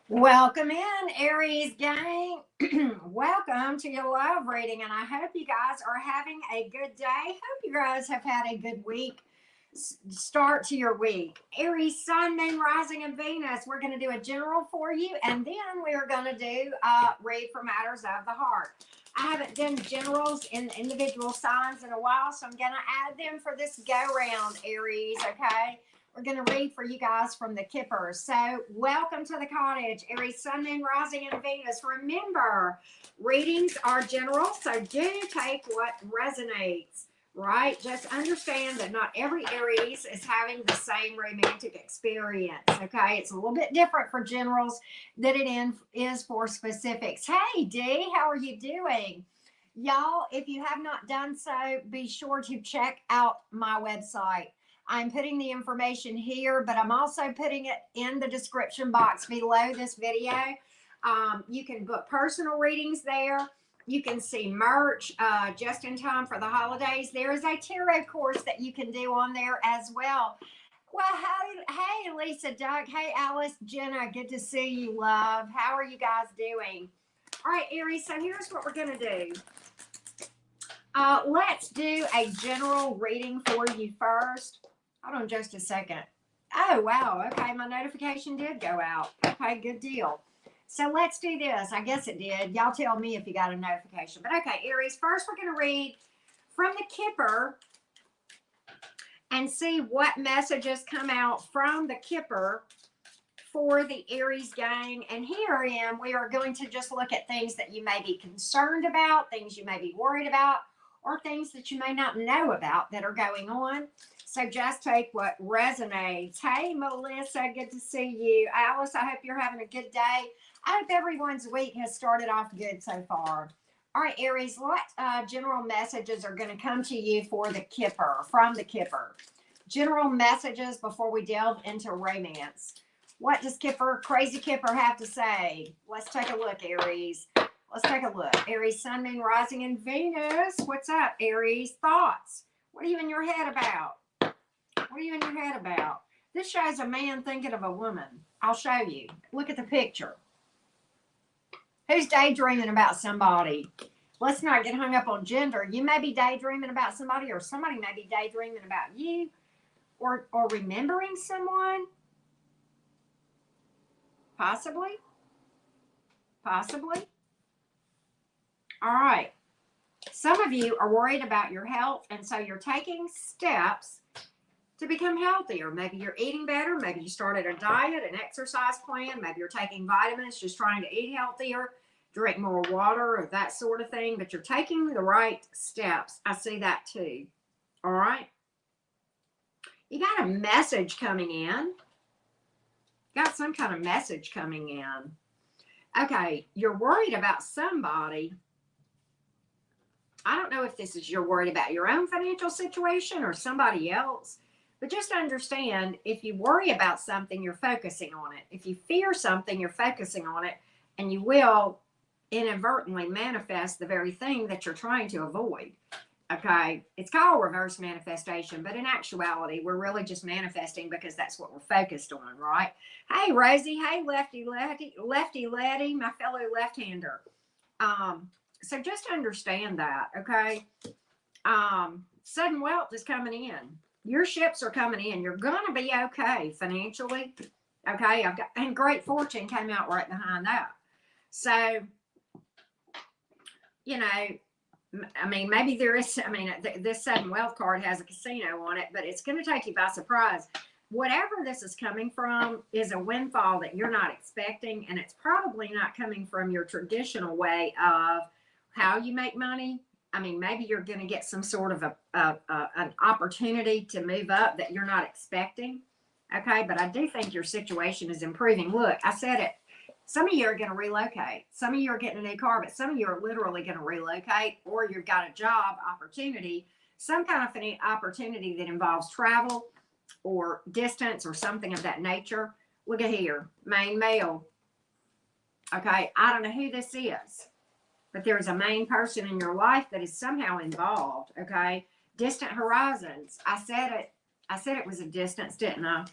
Welcome in, Aries gang. Welcome to your love reading, and I hope you guys are having a good day. Hope you guys have had a good week. Start to your week. Aries, Sun, Moon, Rising, and Venus. We're going to do a general for you, and then we're going to do read for matters of the heart. I haven't done generals in individual signs in a while, so I'm going to add them for this go round, Aries. Okay. We're going to read for you guys from the Kippers. So, welcome to the cottage, Aries, Sun, Moon, Rising, and Venus. Remember, readings are general, so do take what resonates, right? Just understand that not every Aries is having the same romantic experience, okay? It's a little bit different for generals than it is for specifics. Hey, Dee, how are you doing? Y'all, if you have not done so, be sure to check out my website. I'm putting the information here, but I'm also putting it in the description box below this video. You can book personal readings there. You can see merch just in time for the holidays. There is a tarot course that you can do on there as well. Well, hey, Lisa, Doug. Hey, Alice, Jenna. Good to see you, love. How are you guys doing? All right, Aries, so here's what we're going to do. Let's do a general reading for you first. Hold on just a second. Oh, wow. Okay, my notification did go out. Okay, good deal. So let's do this. I guess it did. Y'all tell me if you got a notification. But okay, Aries, first we're going to read from the Kipper and see what messages come out from the Kipper for the Aries gang. And here I am. We are going to just look at things that you may be concerned about, things you may be worried about, or things that you may not know about that are going on. So just take what resonates. Hey, Melissa, good to see you. Alice, I hope you're having a good day. I hope everyone's week has started off good so far. All right, Aries, what general messages are going to come to you for the Kipper, from the Kipper? General messages before we delve into romance. What does Crazy Kipper have to say? Let's take a look, Aries. Let's take a look. Aries, Sun, Moon, Rising, and Venus. What's up, Aries? Thoughts? What are you in your head about? What are you in your head about? This shows a man thinking of a woman. I'll show you. Look at the picture. Who's daydreaming about somebody? Let's not get hung up on gender. You may be daydreaming about somebody, or somebody may be daydreaming about you, or remembering someone. Possibly. Possibly. All right. Some of you are worried about your health, and so you're taking steps to become healthier. Maybe you're eating better. Maybe you started a diet, an exercise plan. Maybe you're taking vitamins, just trying to eat healthier, drink more water, or that sort of thing. But you're taking the right steps. I see that too. All right. You got a message coming in. Got some kind of message coming in. Okay. You're worried about somebody. I don't know if this is you're worried about your own financial situation or somebody else, but just understand, if you worry about something, you're focusing on it. If you fear something, you're focusing on it, and you will inadvertently manifest the very thing that you're trying to avoid. Okay. It's called reverse manifestation, but in actuality, we're really just manifesting because that's what we're focused on, right? Hey, Rosie. Hey, Lefty Letty, my fellow left-hander. So just understand that, okay? Sudden wealth is coming in. Your ships are coming in. You're going to be okay financially, okay? And great fortune came out right behind that. So, you know, I mean, maybe there is, this sudden wealth card has a casino on it, but it's going to take you by surprise. Whatever this is coming from is a windfall that you're not expecting, and it's probably not coming from your traditional way of how you make money. I mean, maybe you're going to get some sort of an opportunity to move up that you're not expecting. Okay. But I do think your situation is improving. Look, I said it. Some of you are going to relocate. Some of you are getting a new car, but some of you are literally going to relocate, or you've got a job opportunity, some kind of opportunity that involves travel or distance or something of that nature. Look at here, main male. Okay. I don't know who this is, but there's a main person in your life that is somehow involved. Okay. Distant horizons. I said it was a distance, didn't I?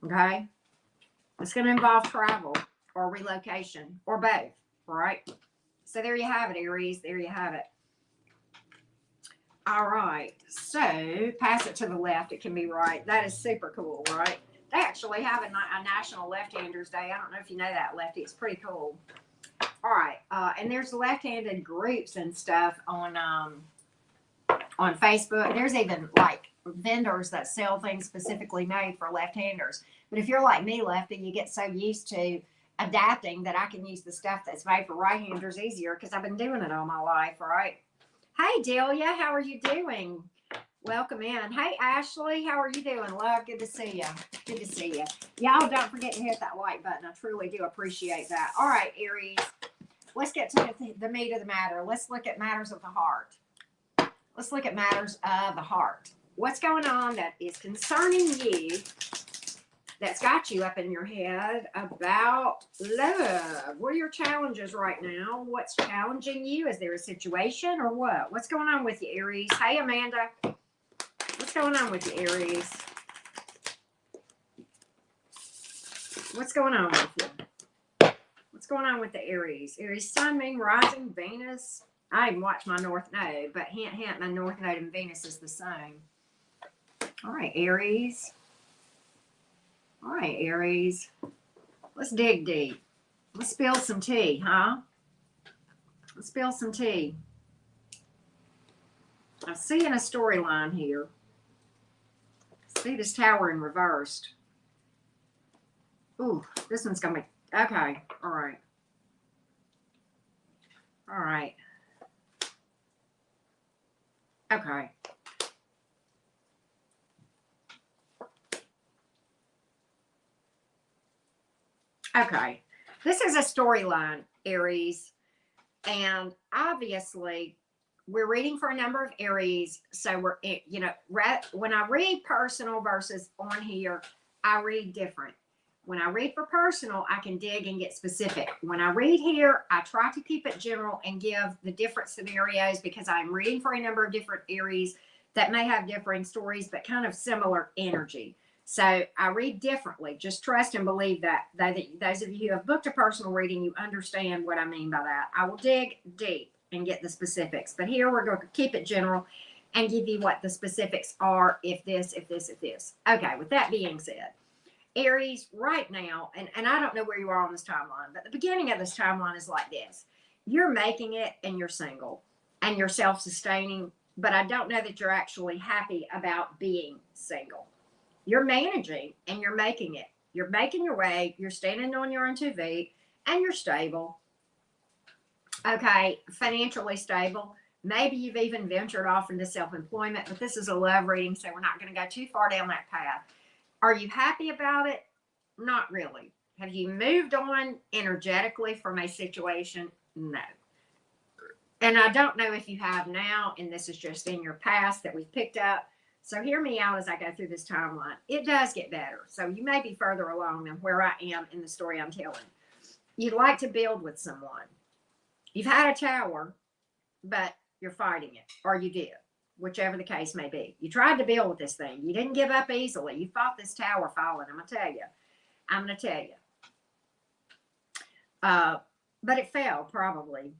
Okay. It's going to involve travel or relocation or both, right? So there you have it, Aries. There you have it. All right. So pass it to the left. It can be right. That is super cool, right? They actually have a National Left-Handers Day. I don't know if you know that, Lefty. It's pretty cool. All right. And there's left-handed groups and stuff on Facebook. There's even like vendors that sell things specifically made for left-handers. But if you're like me, Lefty, you get so used to adapting that I can use the stuff that's made for right-handers easier because I've been doing it all my life, right? Hey, Delia, how are you doing? Welcome in. Hey, Ashley, how are you doing? Love, good to see you. Good to see you. Y'all don't forget to hit that like button. I truly do appreciate that. All right, Aries, let's get to the meat of the matter. Let's look at matters of the heart. Let's look at matters of the heart. What's going on that is concerning you, that's got you up in your head about love? What are your challenges right now? What's challenging you? Is there a situation or what? What's going on with you, Aries? Hey, Amanda. What's going on with you, Aries? What's going on with you? What's going on with the Aries? Aries, Sun, Moon, Rising, Venus. I didn't watch my North Node, but hint, hint, my North Node and Venus is the same. All right, Aries. All right, Aries. Let's dig deep. Let's spill some tea, huh? Let's spill some tea. I'm seeing a storyline here. See this tower in reversed. Ooh, this one's going to be... Okay, all right. All right. Okay. Okay. This is a storyline, Aries. And obviously, we're reading for a number of Aries. So we're, you know, when I read personal versus on here, I read different. When I read for personal, I can dig and get specific. When I read here, I try to keep it general and give the different scenarios because I'm reading for a number of different Aries that may have differing stories, but kind of similar energy. So I read differently. Just trust and believe that. Those of you who have booked a personal reading, you understand what I mean by that. I will dig deep and get the specifics. But here we're going to keep it general and give you what the specifics are if this, if this, if this. Okay, with that being said, Aries, right now, and I don't know where you are on this timeline, but the beginning of this timeline is like this. You're making it and you're single and you're self-sustaining, but I don't know that you're actually happy about being single. You're managing and you're making it. You're making your way. You're standing on your own 2 feet and you're stable. Okay, financially stable. Maybe you've even ventured off into self-employment, but this is a love reading, so we're not going to go too far down that path. Are you happy about it? Not really. Have you moved on energetically from a situation? No. And I don't know if you have now, and this is just in your past that we've picked up. So hear me out as I go through this timeline. It does get better. So you may be further along than where I am in the story I'm telling. You'd like to build with someone. You've had a tower, but you're fighting it, or you did. Whichever the case may be. You tried to build with this thing. You didn't give up easily. You fought this tower falling. I'm going to tell you. But it fell, probably.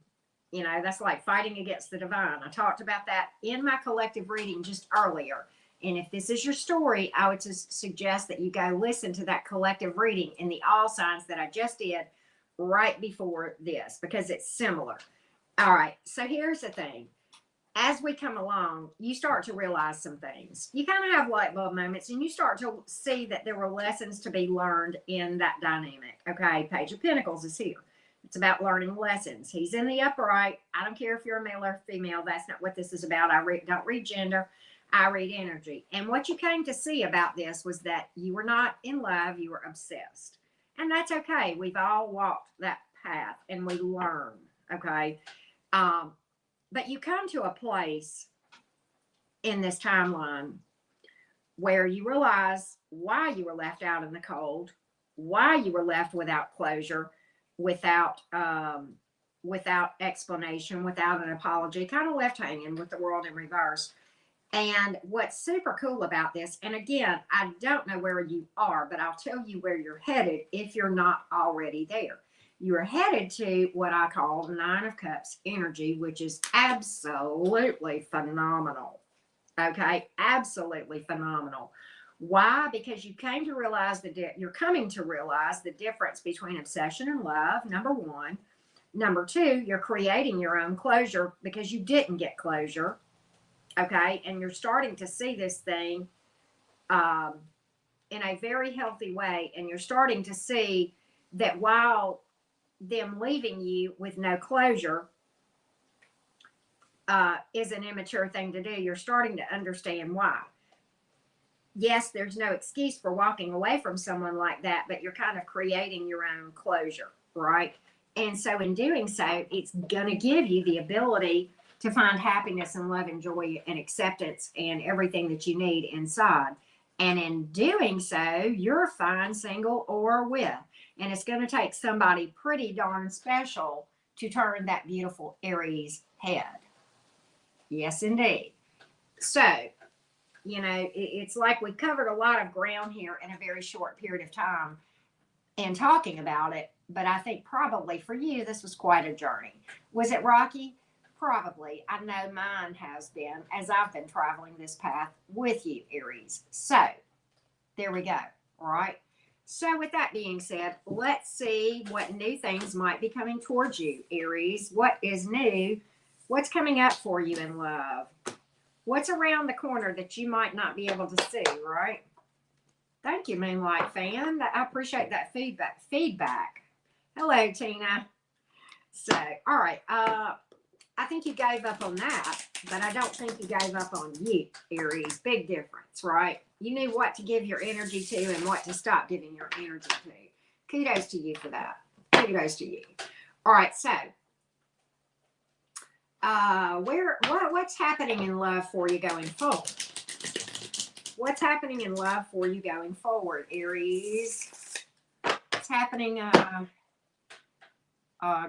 You know, that's like fighting against the divine. I talked about that in my collective reading just earlier. And if this is your story, I would just suggest that you go listen to that collective reading in the all signs that I just did right before this, because it's similar. All right. So here's the thing. As we come along, you start to realize some things. You kind of have light bulb moments and you start to see that there were lessons to be learned in that dynamic. Okay, Page of Pentacles is here. It's about learning lessons. He's in the upright. I don't care if you're a male or female. That's not what this is about. Don't read gender. I read energy. And what you came to see about this was that you were not in love. You were obsessed. And that's okay. We've all walked that path and we learn. Okay. But you come to a place in this timeline where you realize why you were left out in the cold, why you were left without closure, without explanation, without an apology, kind of left hanging with the world in reverse. And what's super cool about this, and again, I don't know where you are, but I'll tell you where you're headed if you're not already there. You're headed to what I call Nine of Cups energy, which is absolutely phenomenal. Okay, absolutely phenomenal. Why? Because you came to realize you're coming to realize the difference between obsession and love, number one. Number two, you're creating your own closure because you didn't get closure. Okay, and you're starting to see this thing in a very healthy way, and you're starting to see that while them leaving you with no closure is an immature thing to do, you're starting to understand why. Yes, there's no excuse for walking away from someone like that, but you're kind of creating your own closure, right? And so in doing so, it's going to give you the ability to find happiness and love and joy and acceptance and everything that you need inside. And in doing so, you're fine, single or with. And it's going to take somebody pretty darn special to turn that beautiful Aries head. Yes, indeed. So, you know, it's like we covered a lot of ground here in a very short period of time and talking about it. But I think probably for you, this was quite a journey. Was it rocky? Probably. I know mine has been, as I've been traveling this path with you, Aries. So there we go. All right. So with that being said, let's see what new things might be coming towards you, Aries. What is new? What's coming up for you in love? What's around the corner that you might not be able to see, right? Thank you, Moonlight Fan. I appreciate that feedback. Hello, Tina. So, all right. I think you gave up on that, but I don't think you gave up on you, Aries. Big difference, right? You knew what to give your energy to and what to stop giving your energy to. Kudos to you for that. Kudos to you. All right, so what's happening in love for you going forward? What's happening in love for you going forward, Aries? What's happening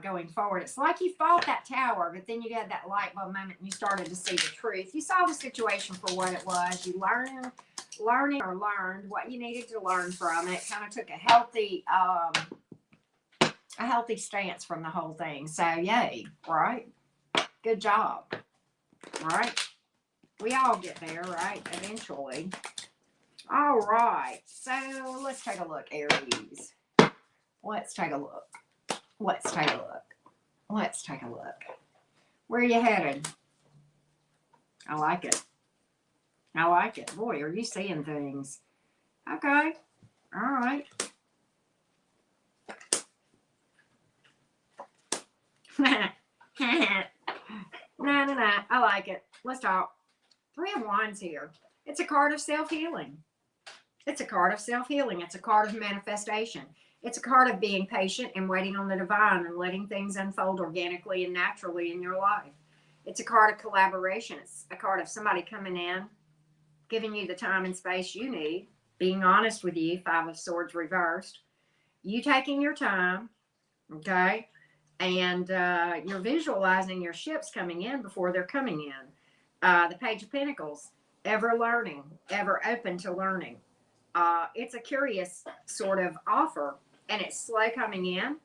going forward? It's like you fought that tower, but then you had that light bulb moment and you started to see the truth. You saw the situation for what it was. You learned what you needed to learn from it. Kind of took a healthy stance from the whole thing. So yay, right? Good job. Right? We all get there, right? Eventually. All right. So let's take a look, Aries. Let's take a look. Let's take a look. Let's take a look. Where are you headed? I like it. I like it. Boy, are you seeing things. Okay. All right. No. I like it. Let's talk. Three of Wands here. It's a card of self-healing. It's a card of self-healing. It's a card of manifestation. It's a card of being patient and waiting on the divine and letting things unfold organically and naturally in your life. It's a card of collaboration. It's a card of somebody coming in, giving you the time and space you need, being honest with you, Five of Swords reversed, you taking your time, okay? And you're visualizing your ships coming in before they're coming in. The Page of Pentacles, ever learning, ever open to learning. It's a curious sort of offer, and it's slow coming in.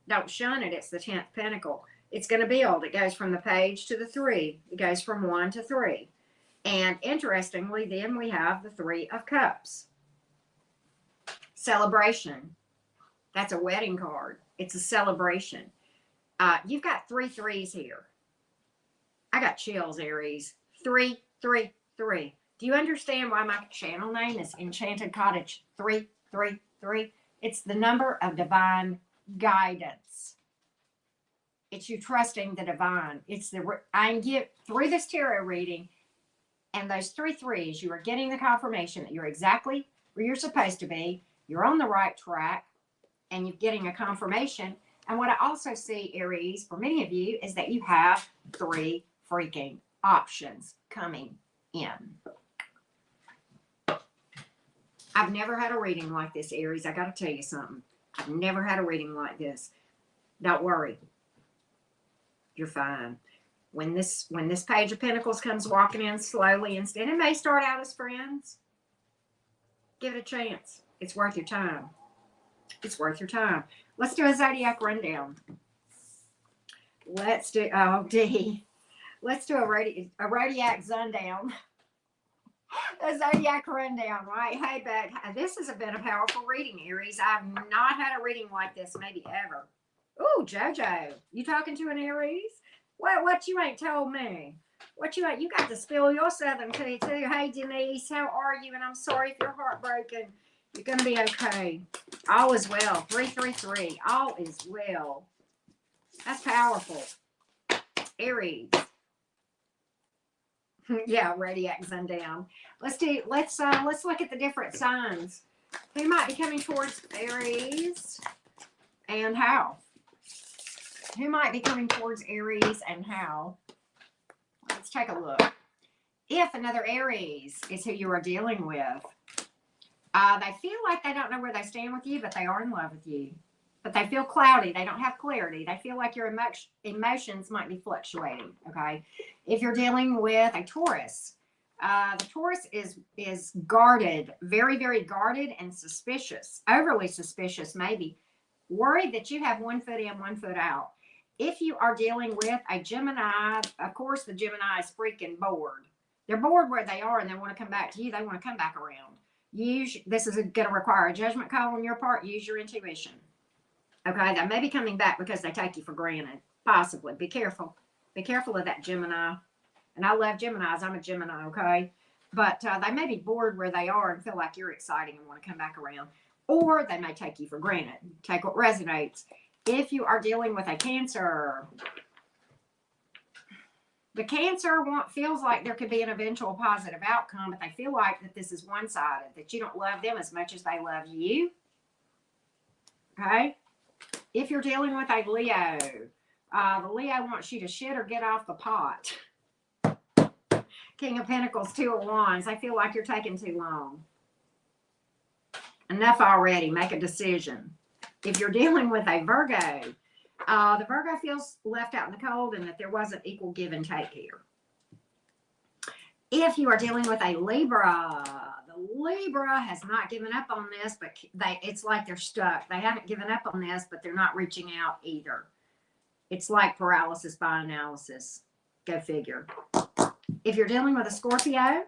Don't shun it. It's the 10th Pentacle. It's going to build. It goes from the page to the 3. It goes from 1 to 3. And interestingly, then we have the 3 of Cups. Celebration. That's a wedding card. It's a celebration. You've got 3 threes here. I got chills, Aries. 3, 3, 3. Do you understand why my channel name is Enchanted Cottage 333? It's the number of divine guidance. It's you trusting the divine. It's I can get through this tarot reading, and those 3 threes, you are getting the confirmation that you're exactly where you're supposed to be. You're on the right track, and you're getting a confirmation. And what I also see, Aries, for many of you, is that you have 3 freaking options coming in. I've never had a reading like this, Aries. I got to tell you something. I've never had a reading like this. Don't worry. You're fine. When this Page of Pentacles comes walking in slowly, instead, it may start out as friends. Give it a chance. It's worth your time. It's worth your time. Let's do a zodiac rundown. Let's do, oh, D. Let's do a zodiac sundown. A zodiac rundown, right? Hey, but this has been a powerful reading, Aries. I've not had a reading like this, maybe ever. Ooh, JoJo. You talking to an Aries? What you ain't told me? What you ain't? You got to spill your southern tea too. Hey, Denise, how are you? And I'm sorry if you're heartbroken. You're gonna be okay. All is well. 333. All is well. That's powerful. Aries. Yeah, zodiac sundown. Let's look at the different signs. Who might be coming towards Aries and how? Who might be coming towards Aries and how? Let's take a look. If another Aries is who you are dealing with, they feel like they don't know where they stand with you, but they are in love with you. But they feel cloudy. They don't have clarity. They feel like your emotions might be fluctuating, okay? If you're dealing with a Taurus, the Taurus is guarded, very, very guarded and suspicious, overly suspicious maybe, worried that you have 1 foot in, 1 foot out. If you are dealing with a Gemini, of course, the Gemini is freaking bored. They're bored where they are and they want to come back to you. They want to come back around. This is going to require a judgment call on your part. Use your intuition. Okay, they may be coming back because they take you for granted. Possibly. Be careful. Be careful of that Gemini. And I love Geminis. I'm a Gemini, okay? But they may be bored where they are and feel like you're exciting and want to come back around. Or they may take you for granted. Take what resonates. If you are dealing with a Cancer, the Cancer feels like there could be an eventual positive outcome, but they feel like that this is one-sided, that you don't love them as much as they love you. Okay? If you're dealing with a Leo, the Leo wants you to shit or get off the pot. King of Pentacles, 2 of Wands. I feel like you're taking too long. Enough already. Make a decision. If you're dealing with a Virgo, the Virgo feels left out in the cold and that there wasn't equal give and take here. If you are dealing with a Libra, the Libra has not given up on this, but it's like they're stuck. They haven't given up on this, but they're not reaching out either. It's like paralysis by analysis. Go figure. If you're dealing with a Scorpio,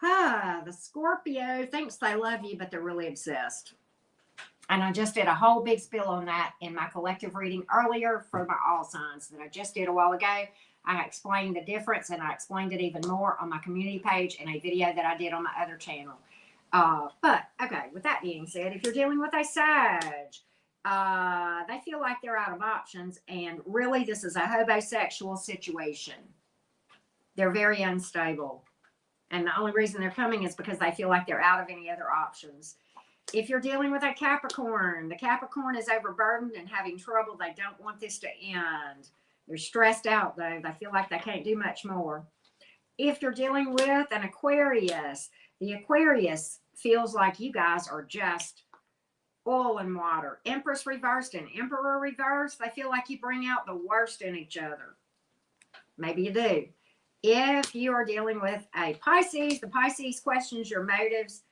the Scorpio thinks they love you, but they're really obsessed. And I just did a whole big spill on that in my collective reading earlier for my all signs that I just did a while ago. I explained the difference and I explained it even more on my community page in a video that I did on my other channel. But, okay, with that being said, if you're dealing with a Sag, they feel like they're out of options. And really, this is a homosexual situation. They're very unstable. And the only reason they're coming is because they feel like they're out of any other options. If you're dealing with a Capricorn, the Capricorn is overburdened and having trouble. They don't want this to end. They're stressed out, though. They feel like they can't do much more. If you're dealing with an Aquarius, the Aquarius feels like you guys are just oil and water. Empress reversed and Emperor reversed. They feel like you bring out the worst in each other. Maybe you do. If you are dealing with a Pisces, the Pisces questions your motives.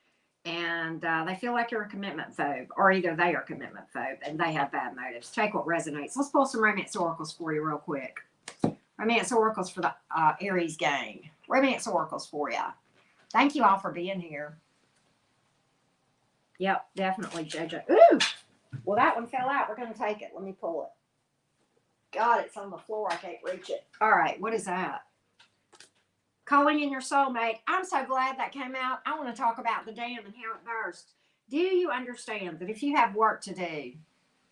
And they feel like you're a commitment phobe, or either they are commitment phobe and they have bad motives. Take what resonates. Let's pull some romance oracles for you real quick. Romance oracles for the Aries gang. Romance oracles for you. Thank you all for being here. Yep, definitely, JoJo. Ooh! Well, that one fell out. We're going to take it. Let me pull it. God, it's on the floor. I can't reach it. All right, what is that? Calling in your soulmate. I'm so glad that came out. I want to talk about the dam and how it burst. Do you understand that if you have work to do,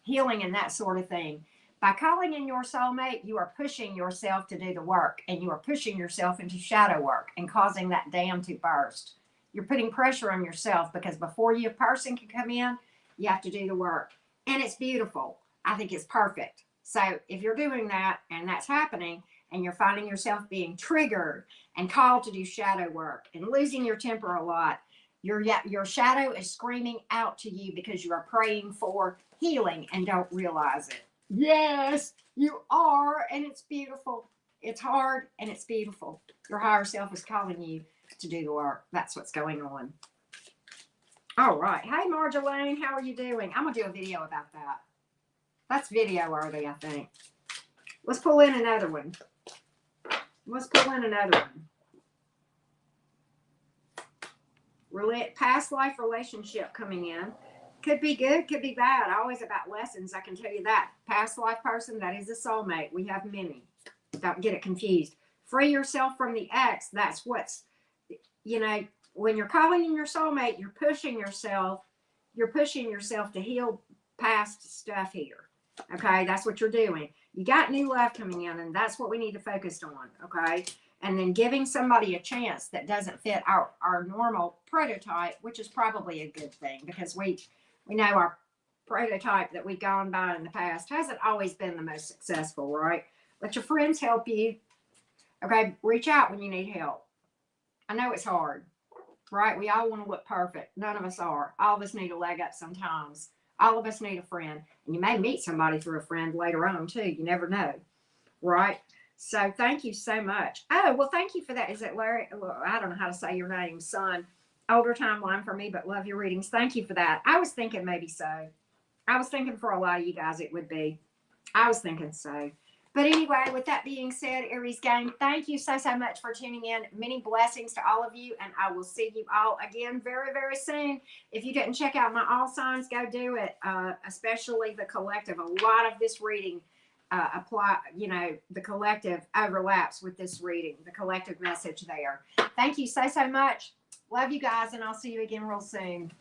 healing and that sort of thing, by calling in your soulmate, you are pushing yourself to do the work, and you are pushing yourself into shadow work and causing that dam to burst. You're putting pressure on yourself because before your person can come in, you have to do the work. And it's beautiful. I think it's perfect. So if you're doing that and that's happening, and you're finding yourself being triggered and called to do shadow work and losing your temper a lot, your shadow is screaming out to you because you are praying for healing and don't realize it. Yes, you are, and it's beautiful. It's hard and it's beautiful. Your higher self is calling you to do the work. That's what's going on. All right. Hey, Marjolaine, how are you doing? I'm going to do a video about that. That's video worthy, I think. Let's pull in another one. Let's pull in another one. Past life relationship coming in. Could be good, could be bad. Always about lessons, I can tell you that. Past life person, that is a soulmate. We have many. Don't get it confused. Free yourself from the ex. That's what's, you know, when you're calling in your soulmate, you're pushing yourself to heal past stuff here. Okay, that's what you're doing. You got new love coming in, and that's what we need to focus on. Okay, and then giving somebody a chance that doesn't fit our normal prototype, which is probably a good thing, because we know our prototype that we've gone by in the past hasn't always been the most successful, right? Let your friends help you. Okay, reach out when you need help. I know it's hard, right? We all want to look perfect. None of us are. All of us need a leg up sometimes. All of us need a friend. And you may meet somebody through a friend later on, too. You never know, right? So thank you so much. Oh, well, thank you for that. Is it Larry? Well, I don't know how to say your name, son. Older timeline for me, but love your readings. Thank you for that. I was thinking maybe so. I was thinking for a lot of you guys it would be. I was thinking so. But anyway, with that being said, Aries gang, thank you so much for tuning in. Many blessings to all of you, and I will see you all again very, very soon. If you didn't check out my all signs, go do it, especially the collective. A lot of this reading the collective overlaps with this reading, the collective message there. Thank you so much. Love you guys, and I'll see you again real soon.